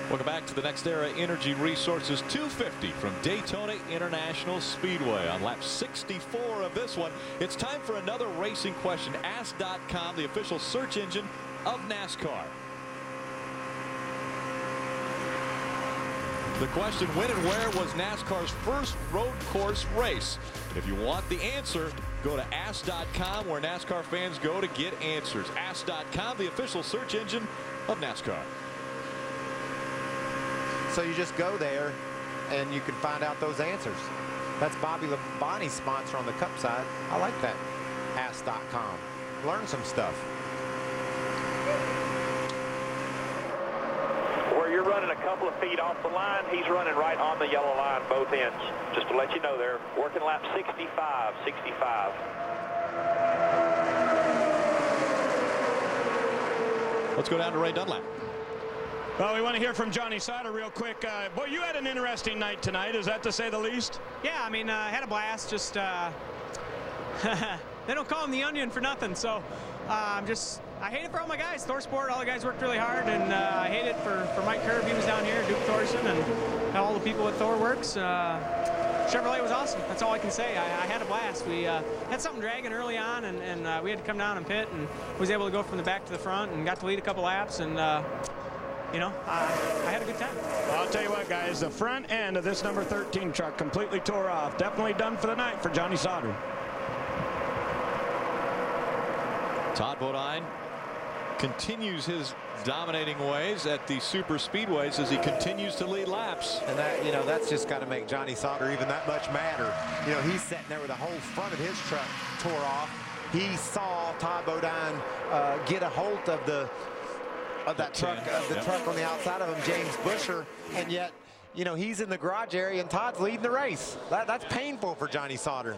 Welcome back to the NextEra Energy Resources 250 from Daytona International Speedway. On lap 64 of this one, it's time for another racing question. Ask.com, the official search engine of NASCAR. The question, when and where was NASCAR's first road course race? If you want the answer, go to Ask.com, where NASCAR fans go to get answers. Ask.com, the official search engine of NASCAR. So you just go there and you can find out those answers. That's Bobby Labonte's sponsor on the Cup side. I like that. Ask.com. Learn some stuff. Where you're running a couple of feet off the line, he's running right on the yellow line, both ends. Just to let you know, they're working lap 65. Let's go down to Ray Dunlap. Well, we want to hear from Johnny Sauter real quick. Boy, you had an interesting night tonight, is that to say the least? Yeah, I mean, I had a blast. Just they don't call him the Onion for nothing. So I hate it for all my guys. ThorSport, all the guys worked really hard, and I hate it for Mike Curb. He was down here, Duke Thorson, and all the people at ThorWorks. Chevrolet was awesome. That's all I can say. I had a blast. We had something dragging early on, and we had to come down and pit, and was able to go from the back to the front, and got to lead a couple laps, and you know, I had a good time. Well, I'll tell you what, guys, the front end of this number 13 truck completely tore off. Definitely done for the night for Johnny Sauter. Todd Bodine continues his dominating ways at the super speedways as he continues to lead laps. And that, you know, that's just got to make Johnny Sauter even that much madder. You know, he's sitting there with the whole front of his truck tore off. He saw Todd Bodine get a hold of that truck, truck on the outside of him, James Busher, and yet, you know, he's in the garage area and Todd's leading the race. That's painful for Johnny Sauter.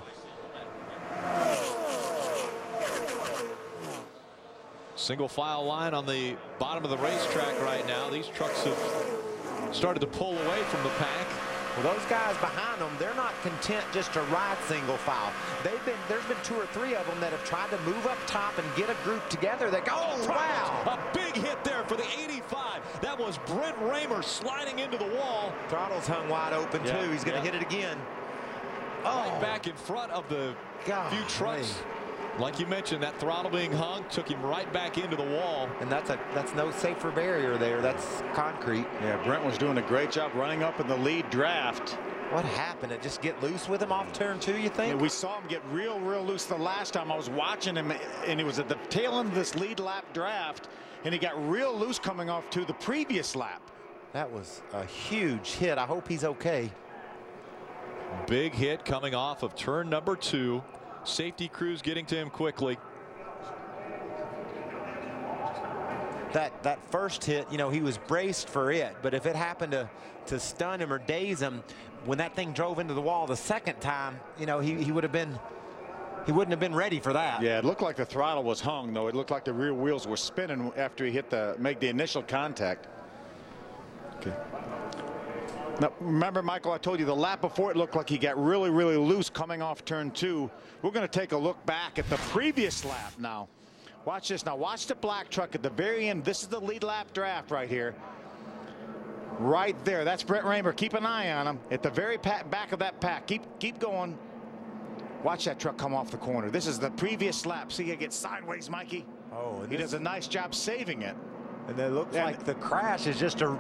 Single file line on the bottom of the racetrack right now. These trucks have started to pull away from the pack. Well, those guys behind them, they're not content just to ride single file. There's been 2 or 3 of them that have tried to move up top and get a group together. They go, oh, wow! A big hit there for the 85. That was Brent Raymer sliding into the wall. Throttle's hung wide open too. He's going to hit it again. Right back in front of the few trucks. Like you mentioned, that throttle being hung took him right back into the wall. And that's no safer barrier there. That's concrete. Yeah, Brent was doing a great job running up in the lead draft. What happened? It just get loose with him off turn 2, you think? Yeah, we saw him get real loose the last time I was watching him, and he was at the tail end of this lead lap draft, and he got real loose coming off to the previous lap. That was a huge hit. I hope he's okay. Big hit coming off of turn number 2. Safety crews getting to him quickly. That first hit, you know, he was braced for it, but if it happened to stun him or daze him, when that thing drove into the wall the second time, you know, he wouldn't have been ready for that. Yeah, it looked like the throttle was hung, though. It looked like the rear wheels were spinning after he made the initial contact. Okay. Now, remember, Michael, I told you the lap before it looked like he got really loose coming off turn 2. We're going to take a look back at the previous lap now. Watch this now. Watch the black truck at the very end. This is the lead lap draft right here. Right there. That's Brent Raymer. Keep an eye on him at the very back of that pack. Keep going. Watch that truck come off the corner. This is the previous lap. See, it gets sideways, Mikey. Oh, he does a nice job saving it. And it looks like the crash is just a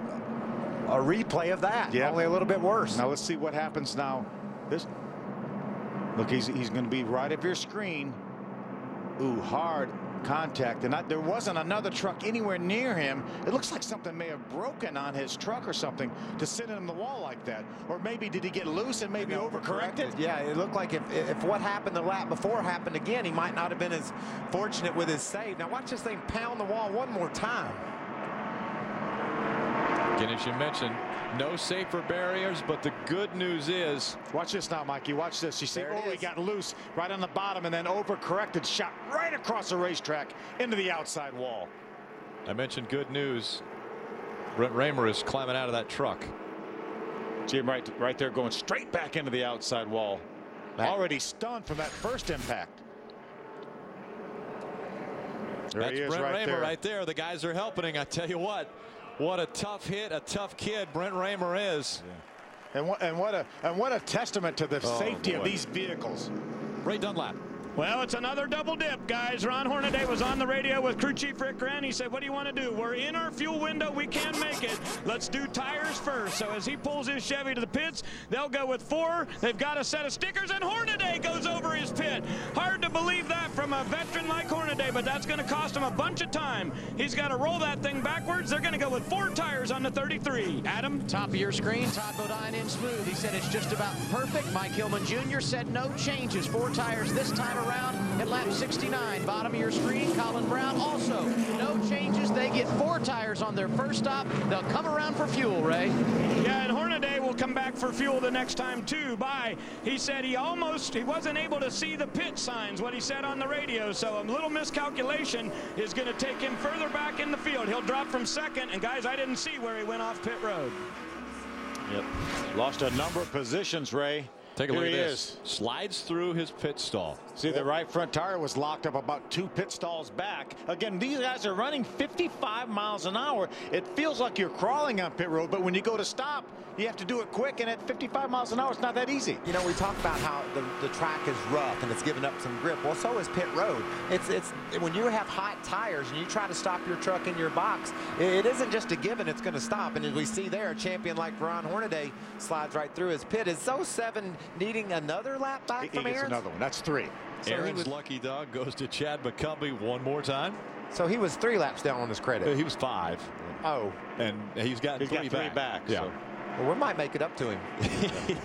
replay of that. Yeah. Only a little bit worse. Now let's see what happens now. Look, he's going to be right of your screen. Ooh, hard contact, and there wasn't another truck anywhere near him. It looks like something may have broken on his truck or something to sit in the wall like that. Or maybe did he get loose and maybe overcorrected? Yeah, it looked like if what happened the lap before happened again, he might not have been as fortunate with his save. Now watch this thing pound the wall one more time. Again, as you mentioned, no safer barriers, but the good news is, watch this now, Mikey. Watch this. You see, he got loose right on the bottom and then overcorrected, shot right across the racetrack into the outside wall. I mentioned good news. Brent Raymer is climbing out of that truck. Jim, right there, going straight back into the outside wall. Already stunned from that first impact. That's Brent Raymer right there. The guys are helping. I tell you what. What a tough hit, a tough kid Brent Raymer is. Yeah. And what a testament to the safety of these vehicles. Ray Dunlap. Well, it's another double dip, guys. Ron Hornaday was on the radio with crew chief Rick Grant. He said, what do you want to do? We're in our fuel window. We can't make it. Let's do tires first. So as he pulls his Chevy to the pits, they'll go with 4. They've got a set of stickers, and Hornaday goes over his pit. Hard to believe that from a veteran like Hornaday, but that's going to cost him a bunch of time. He's got to roll that thing backwards. They're going to go with 4 tires on the 33. Adam? Top of your screen, Todd Bodine in smooth. He said it's just about perfect. Mike Hillman Jr. said no changes. 4 tires this time around at lap 69. Bottom of your screen, Colin Brown also no changes. They get 4 tires on their first stop. They'll come around for fuel, Ray. Yeah, and Hornaday will come back for fuel the next time too. He said he wasn't able to see the pit signs, what he said on the radio, so a little miscalculation is going to take him further back in the field. He'll drop from 2nd, and guys, I didn't see where he went off pit road. Yep. Lost a number of positions, Ray. Take a look at this. Slides through his pit stall. See, the right front tire was locked up about 2 pit stalls back. Again, these guys are running 55 miles an hour. It feels like you're crawling on pit road, but when you go to stop, you have to do it quick, and at 55 miles an hour, it's not that easy. You know, we talk about how the track is rough and it's giving up some grip. Well, so is pit road. It's when you have hot tires and you try to stop your truck in your box, it isn't just a given it's going to stop. And as we see there, a champion like Ron Hornaday slides right through his pit. Is 07 needing another lap back from Aaron's? Aaron's? Another one. That's 3. So Aaron's lucky dog goes to Chad McCumbee one more time. So he was 3 laps down on his credit. He was 5. Oh. And he's got 3 back. Yeah. So. Well, we might make it up to him.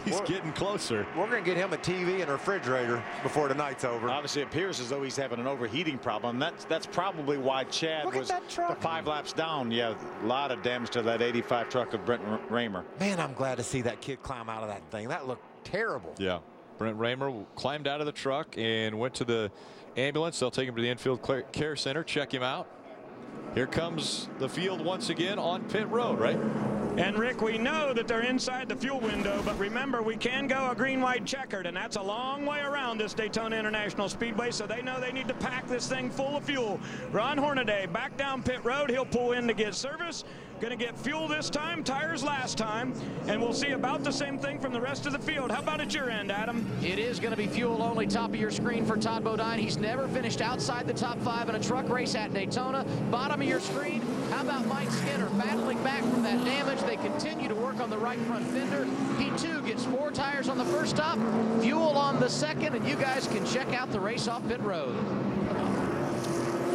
He's getting closer. We're going to get him a TV and a refrigerator before the night's over. Obviously, it appears as though he's having an overheating problem. That's probably why Chad was the 5 laps down. Yeah, a lot of damage to that 85 truck of Brent Raymer. Man, I'm glad to see that kid climb out of that thing. That looked terrible. Yeah. Brent Raymer climbed out of the truck and went to the ambulance. They'll take him to the infield care center, check him out. Here comes the field once again on pit road, right? And Rick, we know that they're inside the fuel window, but remember, we can go a green, white, checkered, and that's a long way around this Daytona International Speedway, so they know they need to pack this thing full of fuel. Ron Hornaday back down pit road. He'll pull in to get service. Going to get fuel this time, tires last time, and we'll see about the same thing from the rest of the field. How about at your end, Adam? It is going to be fuel only. Top of your screen for Todd Bodine. He's never finished outside the top 5 in a truck race at Daytona. Bottom of your screen, how about Mike Skinner battling back from that damage? They continue to work on the right front fender. He too gets 4 tires on the first stop, fuel on the second, and you guys can check out the race off pit road.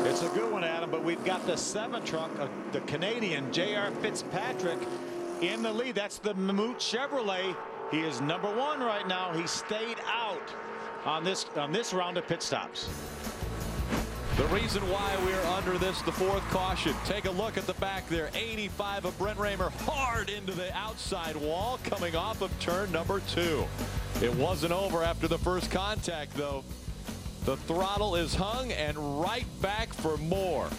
It's a good one, Adam, but we've got the 7 truck, the Canadian J.R. Fitzpatrick in the lead. That's the Mammut Chevrolet. He is number 1 right now. He stayed out on this round of pit stops. The reason why we're under this, the 4th caution. Take a look at the back there. 85 of Brent Raymer hard into the outside wall coming off of turn number 2. It wasn't over after the first contact, though. The throttle is hung and right back for more.